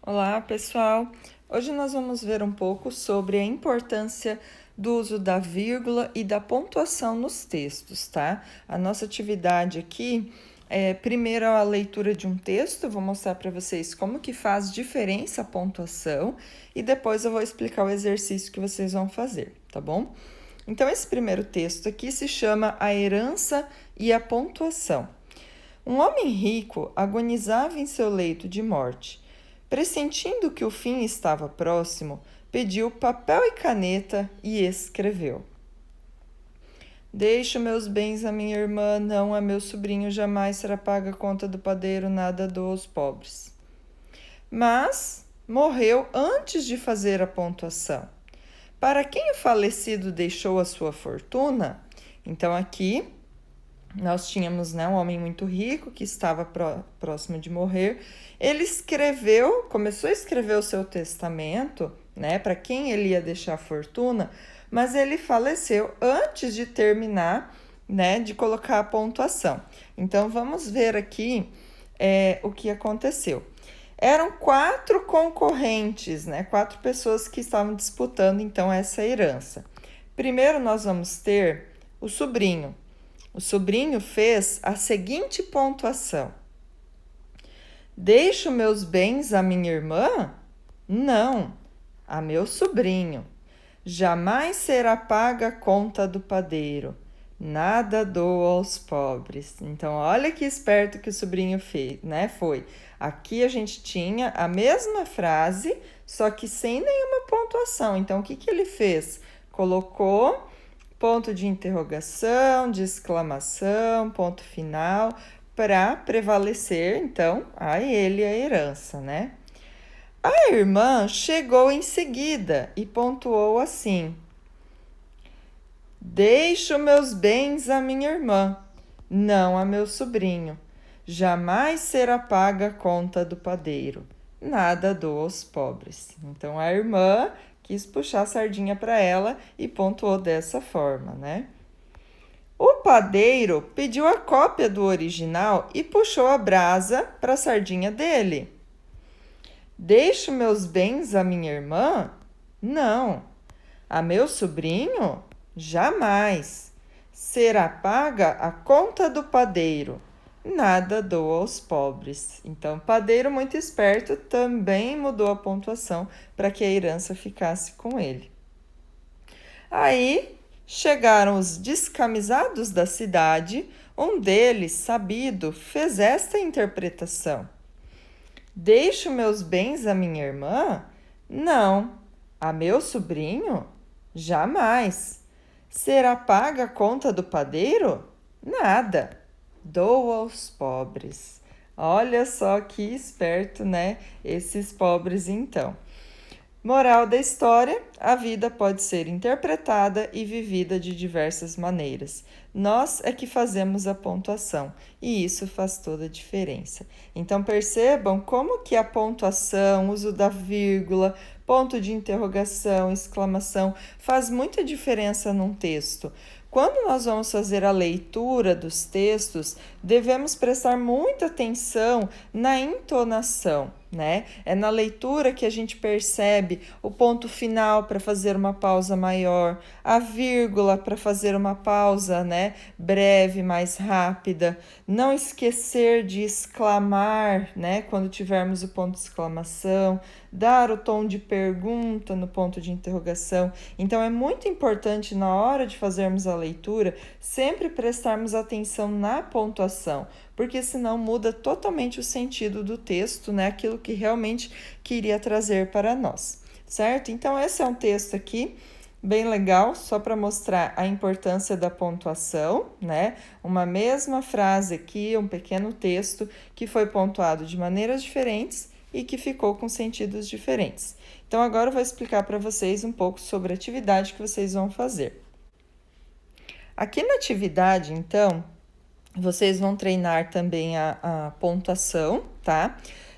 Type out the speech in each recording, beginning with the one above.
Olá, pessoal! Hoje nós vamos ver um pouco sobre a importância do uso da vírgula e da pontuação nos textos, tá? A nossa atividade aqui é primeiro a leitura de um texto, vou mostrar para vocês como que faz diferença a pontuação e depois eu vou explicar o exercício que vocês vão fazer, tá bom? Então, esse primeiro texto aqui se chama A Herança e a Pontuação. Um homem rico agonizava em seu leito de morte. Pressentindo que o fim estava próximo, pediu papel e caneta e escreveu: Deixo meus bens a minha irmã, não a meu sobrinho, jamais será paga a conta do padeiro, nada dou aos pobres. Mas morreu antes de fazer a pontuação. Para quem o falecido deixou a sua fortuna? Então aqui nós tínhamos um homem muito rico que estava próximo de morrer. Ele começou a escrever o seu testamento, para quem ele ia deixar a fortuna, mas ele faleceu antes de terminar, de colocar a pontuação. Então, vamos ver aqui o que aconteceu. Eram 4 concorrentes, 4 pessoas que estavam disputando, então, essa herança. Primeiro, nós vamos ter o sobrinho. O sobrinho fez a seguinte pontuação: Deixo meus bens à minha irmã? Não, a meu sobrinho. Jamais será paga a conta do padeiro. Nada dou aos pobres. Então, olha que esperto que o sobrinho fez, Foi. Aqui a gente tinha a mesma frase, só que sem nenhuma pontuação. Então, o que ele fez? Colocou ponto de interrogação, de exclamação, ponto final, para prevalecer, então, a ele a herança, A irmã chegou em seguida e pontuou assim: Deixo meus bens à minha irmã, não a meu sobrinho. Jamais será paga a conta do padeiro. Nada dou aos pobres. Então, a irmã quis puxar a sardinha para ela e pontuou dessa forma, O padeiro pediu a cópia do original e puxou a brasa para a sardinha dele. Deixo meus bens à minha irmã? Não. A meu sobrinho? Jamais. Será paga a conta do padeiro. Nada dou aos pobres. Então, o padeiro muito esperto também mudou a pontuação para que a herança ficasse com ele. Aí chegaram os descamisados da cidade. Um deles, sabido, fez esta interpretação: Deixo meus bens à minha irmã? Não. A meu sobrinho? Jamais. Será paga a conta do padeiro? Nada. Dou aos pobres. Olha só que esperto, Esses pobres, então. Moral da história: a vida pode ser interpretada e vivida de diversas maneiras. Nós é que fazemos a pontuação e isso faz toda a diferença. Então percebam como que a pontuação, uso da vírgula, ponto de interrogação, exclamação, faz muita diferença num texto. Quando nós vamos fazer a leitura dos textos, devemos prestar muita atenção na entonação, É na leitura que a gente percebe o ponto final para fazer uma pausa maior, a vírgula para fazer uma pausa, breve, mais rápida. Não esquecer de exclamar, quando tivermos o ponto de exclamação, dar o tom de pergunta no ponto de interrogação. Então, é muito importante na hora de fazermos a leitura sempre prestarmos atenção na pontuação, porque senão muda totalmente o sentido do texto, aquilo que realmente queria trazer para nós, certo? Então, esse é um texto aqui bem legal, só para mostrar a importância da pontuação, Uma mesma frase aqui, um pequeno texto que foi pontuado de maneiras diferentes e que ficou com sentidos diferentes. Então, agora eu vou explicar para vocês um pouco sobre a atividade que vocês vão fazer. Aqui na atividade, então, vocês vão treinar também a pontuação, tá?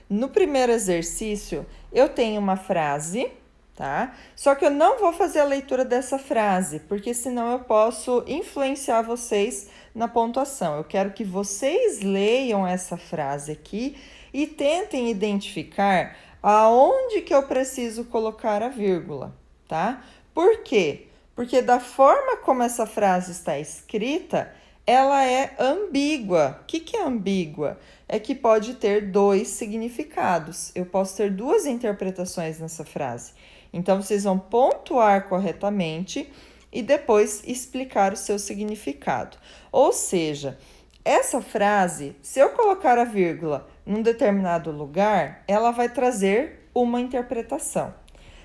No primeiro exercício, eu tenho uma frase, tá? Só que eu não vou fazer a leitura dessa frase, porque senão eu posso influenciar vocês na pontuação. Eu quero que vocês leiam essa frase aqui e tentem identificar aonde que eu preciso colocar a vírgula, tá? Por quê? Porque da forma como essa frase está escrita, ela é ambígua. O que é ambígua? É que pode ter dois significados. Eu posso ter duas interpretações nessa frase. Então, vocês vão pontuar corretamente e depois explicar o seu significado. Ou seja, essa frase, se eu colocar a vírgula num determinado lugar, ela vai trazer uma interpretação.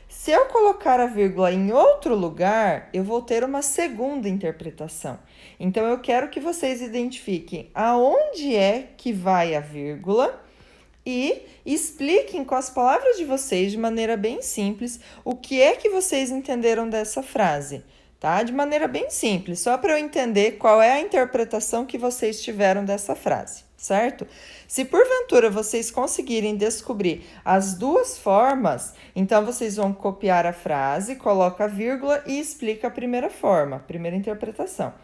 Se eu colocar a vírgula em outro lugar, eu vou ter uma segunda interpretação. Então, eu quero que vocês identifiquem aonde é que vai a vírgula e expliquem com as palavras de vocês, de maneira bem simples, o que é que vocês entenderam dessa frase, tá? De maneira bem simples, só para eu entender qual é a interpretação que vocês tiveram dessa frase, certo? Se porventura vocês conseguirem descobrir as duas formas, então vocês vão copiar a frase, coloca a vírgula e explica a primeira forma, a primeira interpretação.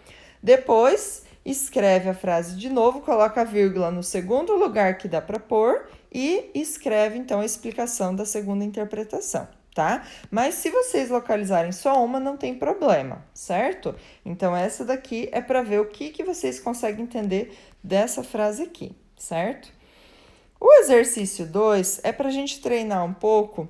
Depois, escreve a frase de novo, coloca a vírgula no segundo lugar que dá para pôr e escreve então a explicação da segunda interpretação, tá? Mas se vocês localizarem só uma, não tem problema, certo? Então, essa daqui é para ver o que vocês conseguem entender dessa frase aqui, certo? O exercício 2 é para a gente treinar um pouco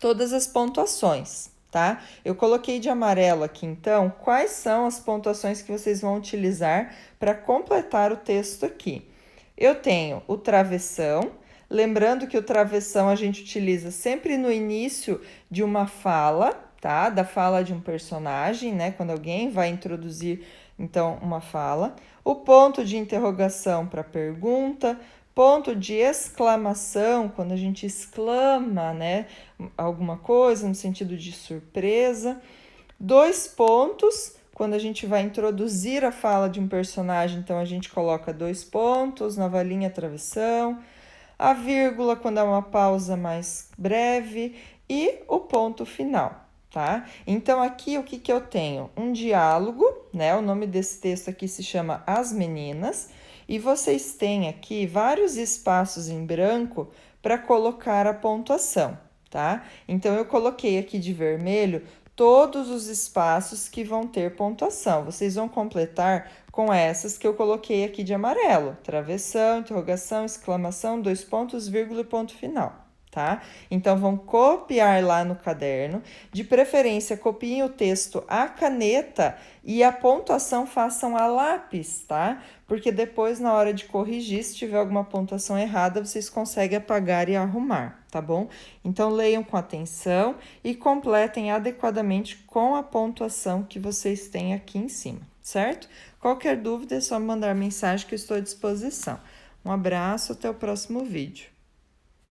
todas as pontuações, tá? Eu coloquei de amarelo aqui, então, quais são as pontuações que vocês vão utilizar para completar o texto aqui. Eu tenho o travessão, lembrando que o travessão a gente utiliza sempre no início de uma fala, tá? Da fala de um personagem, né? Quando alguém vai introduzir, então, uma fala. O ponto de interrogação para pergunta, ponto de exclamação, quando a gente exclama, né, alguma coisa no sentido de surpresa. 2 pontos, quando a gente vai introduzir a fala de um personagem, então a gente coloca 2 pontos, nova linha, travessão. A vírgula, quando é uma pausa mais breve. E o ponto final, tá? Então, aqui o que eu tenho? Um diálogo, né? O nome desse texto aqui se chama As Meninas. E vocês têm aqui vários espaços em branco para colocar a pontuação, tá? Então, eu coloquei aqui de vermelho todos os espaços que vão ter pontuação. Vocês vão completar com essas que eu coloquei aqui de amarelo. Travessão, interrogação, exclamação, 2 pontos, vírgula e ponto final. Tá? Então, vão copiar lá no caderno. De preferência, copiem o texto à caneta e a pontuação façam a lápis, tá? Porque depois, na hora de corrigir, se tiver alguma pontuação errada, vocês conseguem apagar e arrumar, tá bom? Então, leiam com atenção e completem adequadamente com a pontuação que vocês têm aqui em cima, certo? Qualquer dúvida é só mandar mensagem que eu estou à disposição. Um abraço, até o próximo vídeo.